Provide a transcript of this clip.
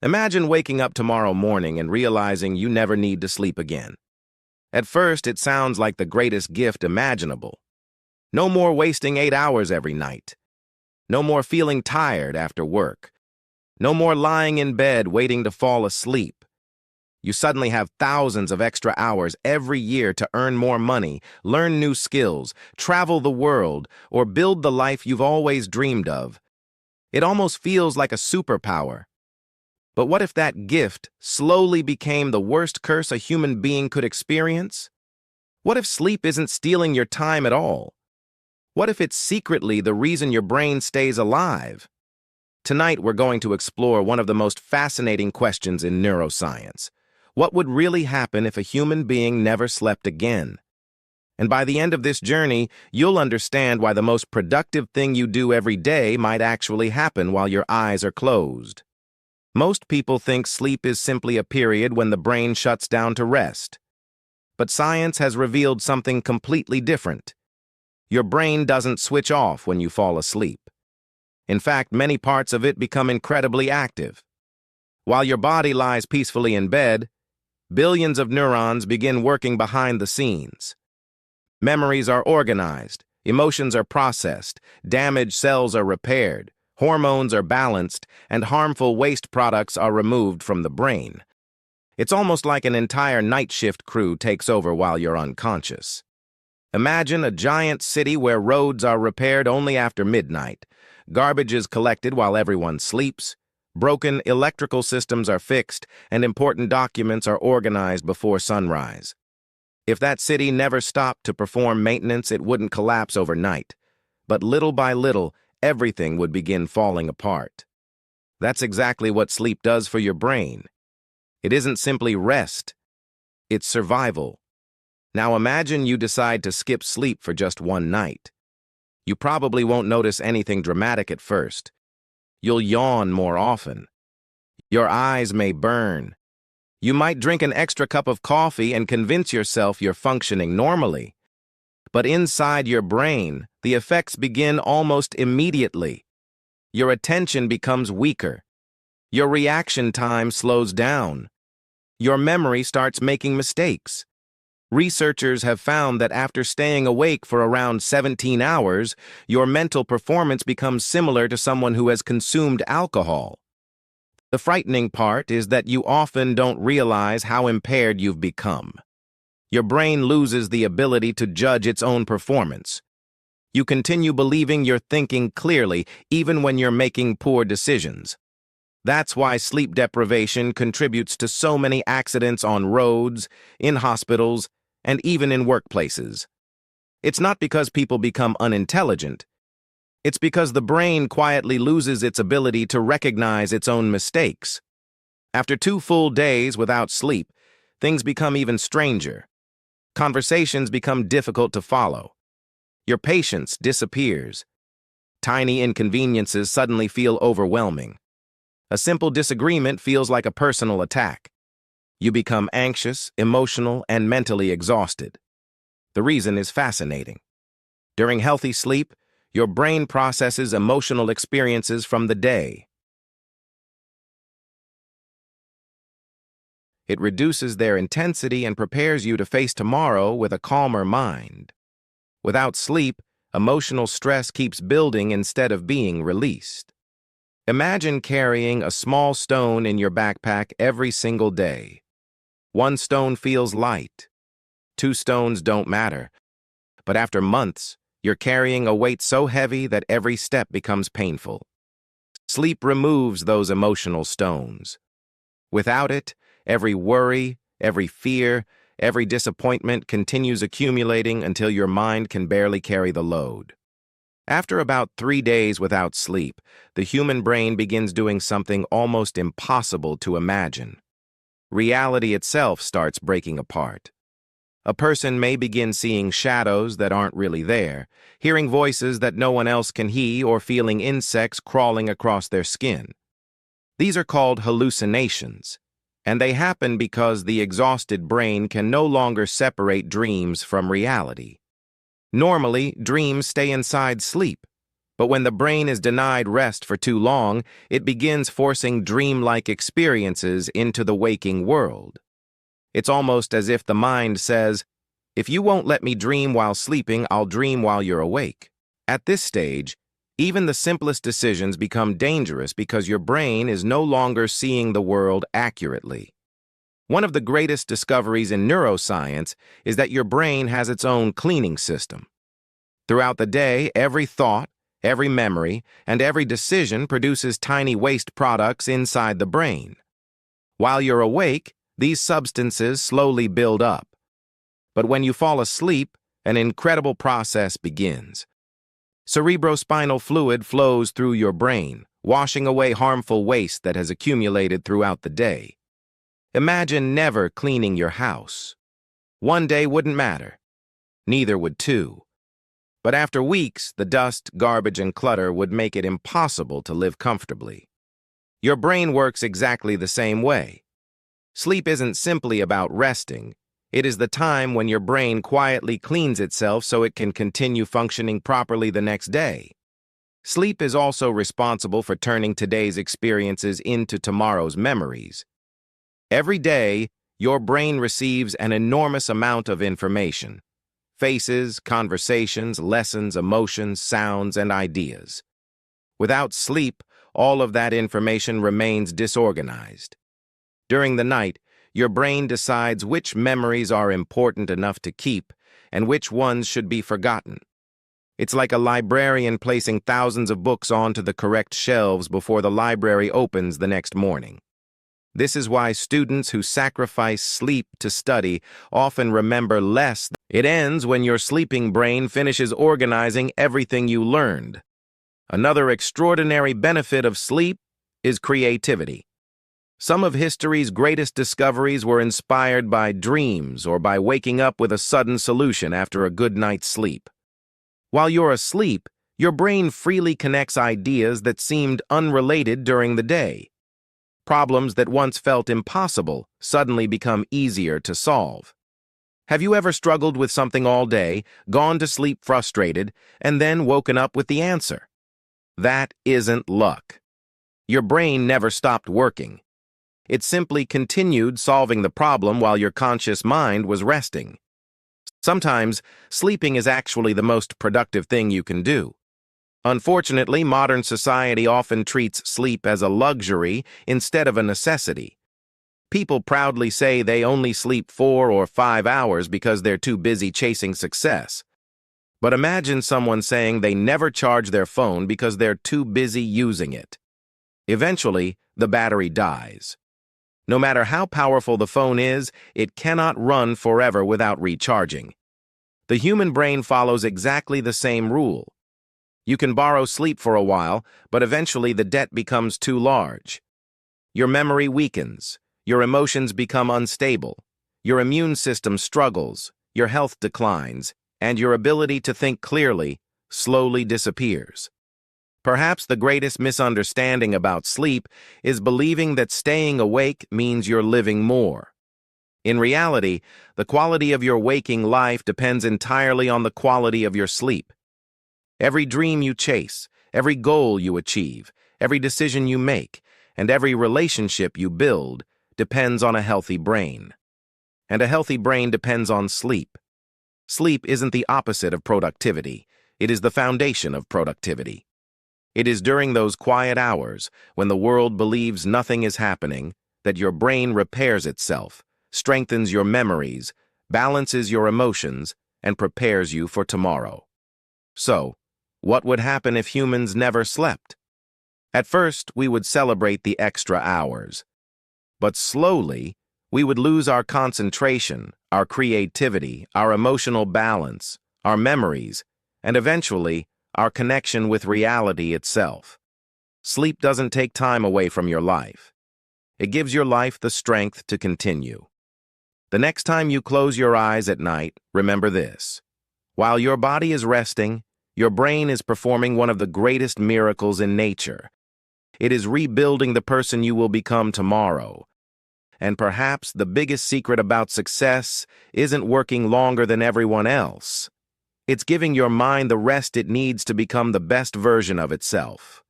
Imagine waking up tomorrow morning and realizing you never need to sleep again. At first, it sounds like the greatest gift imaginable. No more wasting 8 hours every night. No more feeling tired after work. No more lying in bed waiting to fall asleep. You suddenly have thousands of extra hours every year to earn more money, learn new skills, travel the world, or build the life you've always dreamed of. It almost feels like a superpower. But what if that gift slowly became the worst curse a human being could experience? What if sleep isn't stealing your time at all? What if it's secretly the reason your brain stays alive? Tonight, we're going to explore one of the most fascinating questions in neuroscience. What would really happen if a human being never slept again? And by the end of this journey, you'll understand why the most productive thing you do every day might actually happen while your eyes are closed. Most people think sleep is simply a period when the brain shuts down to rest. But science has revealed something completely different. Your brain doesn't switch off when you fall asleep. In fact, many parts of it become incredibly active. While your body lies peacefully in bed, billions of neurons begin working behind the scenes. Memories are organized, emotions are processed, damaged cells are repaired, hormones are balanced, and harmful waste products are removed from the brain. It's almost like an entire night shift crew takes over while you're unconscious. Imagine a giant city where roads are repaired only after midnight, garbage is collected while everyone sleeps, broken electrical systems are fixed, and important documents are organized before sunrise. If that city never stopped to perform maintenance, it wouldn't collapse overnight. But little by little, everything would begin falling apart. That's exactly what sleep does for your brain. It isn't simply rest, it's survival. Now imagine you decide to skip sleep for just one night. You probably won't notice anything dramatic at first. You'll yawn more often. Your eyes may burn. You might drink an extra cup of coffee and convince yourself you're functioning normally. But inside your brain, the effects begin almost immediately. Your attention becomes weaker. Your reaction time slows down. Your memory starts making mistakes. Researchers have found that after staying awake for around 17 hours, your mental performance becomes similar to someone who has consumed alcohol. The frightening part is that you often don't realize how impaired you've become. Your brain loses the ability to judge its own performance. You continue believing you're thinking clearly even when you're making poor decisions. That's why sleep deprivation contributes to so many accidents on roads, in hospitals, and even in workplaces. It's not because people become unintelligent. It's because the brain quietly loses its ability to recognize its own mistakes. After 2 full days without sleep, things become even stranger. Conversations become difficult to follow. Your patience disappears. Tiny inconveniences suddenly feel overwhelming. A simple disagreement feels like a personal attack. You become anxious, emotional, and mentally exhausted. The reason is fascinating. During healthy sleep, your brain processes emotional experiences from the day. It reduces their intensity and prepares you to face tomorrow with a calmer mind. Without sleep, emotional stress keeps building instead of being released. Imagine carrying a small stone in your backpack every single day. 1 stone feels light. 2 stones don't matter. But after months, you're carrying a weight so heavy that every step becomes painful. Sleep removes those emotional stones. Without it, every worry, every fear, every disappointment continues accumulating until your mind can barely carry the load. After about 3 days without sleep, the human brain begins doing something almost impossible to imagine. Reality itself starts breaking apart. A person may begin seeing shadows that aren't really there, hearing voices that no one else can hear, or feeling insects crawling across their skin. These are called hallucinations, and they happen because the exhausted brain can no longer separate dreams from reality. Normally, dreams stay inside sleep, But when the brain is denied rest for too long, it begins forcing dreamlike experiences into the waking world. It's almost as if the mind says, "If you won't let me dream while sleeping, I'll dream while you're awake." At this stage, even the simplest decisions become dangerous because your brain is no longer seeing the world accurately. One of the greatest discoveries in neuroscience is that your brain has its own cleaning system. Throughout the day, every thought, every memory, and every decision produces tiny waste products inside the brain. While you're awake, these substances slowly build up. But when you fall asleep, an incredible process begins. Cerebrospinal fluid flows through your brain, washing away harmful waste that has accumulated throughout the day. Imagine never cleaning your house. One day wouldn't matter. Neither would two. But after weeks, the dust, garbage, and clutter would make it impossible to live comfortably. Your brain works exactly the same way. Sleep isn't simply about resting. It is the time when your brain quietly cleans itself so it can continue functioning properly the next day. Sleep is also responsible for turning today's experiences into tomorrow's memories. Every day, your brain receives an enormous amount of information. Faces, conversations, lessons, emotions, sounds, and ideas. Without sleep, all of that information remains disorganized. During the night, your brain decides which memories are important enough to keep and which ones should be forgotten. It's like a librarian placing thousands of books onto the correct shelves before the library opens the next morning. This is why students who sacrifice sleep to study often remember less. It ends when your sleeping brain finishes organizing everything you learned. Another extraordinary benefit of sleep is creativity. Some of history's greatest discoveries were inspired by dreams or by waking up with a sudden solution after a good night's sleep. While you're asleep, your brain freely connects ideas that seemed unrelated during the day. Problems that once felt impossible suddenly become easier to solve. Have you ever struggled with something all day, gone to sleep frustrated, and then woken up with the answer? That isn't luck. Your brain never stopped working. It simply continued solving the problem while your conscious mind was resting. Sometimes, sleeping is actually the most productive thing you can do. Unfortunately, modern society often treats sleep as a luxury instead of a necessity. People proudly say they only sleep 4 or 5 hours because they're too busy chasing success. But imagine someone saying they never charge their phone because they're too busy using it. Eventually, the battery dies. No matter how powerful the phone is, it cannot run forever without recharging. The human brain follows exactly the same rule. You can borrow sleep for a while, but eventually the debt becomes too large. Your memory weakens, your emotions become unstable, your immune system struggles, your health declines, and your ability to think clearly slowly disappears. Perhaps the greatest misunderstanding about sleep is believing that staying awake means you're living more. In reality, the quality of your waking life depends entirely on the quality of your sleep. Every dream you chase, every goal you achieve, every decision you make, and every relationship you build depends on a healthy brain. And a healthy brain depends on sleep. Sleep isn't the opposite of productivity. It is the foundation of productivity. It is during those quiet hours, when the world believes nothing is happening, that your brain repairs itself, strengthens your memories, balances your emotions, and prepares you for tomorrow. So, what would happen if humans never slept? At first, we would celebrate the extra hours. But slowly, we would lose our concentration, our creativity, our emotional balance, our memories, and eventually, our connection with reality itself. Sleep doesn't take time away from your life. It gives your life the strength to continue. The next time you close your eyes at night, remember this. While your body is resting, your brain is performing one of the greatest miracles in nature. It is rebuilding the person you will become tomorrow. And perhaps the biggest secret about success isn't working longer than everyone else. It's giving your mind the rest it needs to become the best version of itself.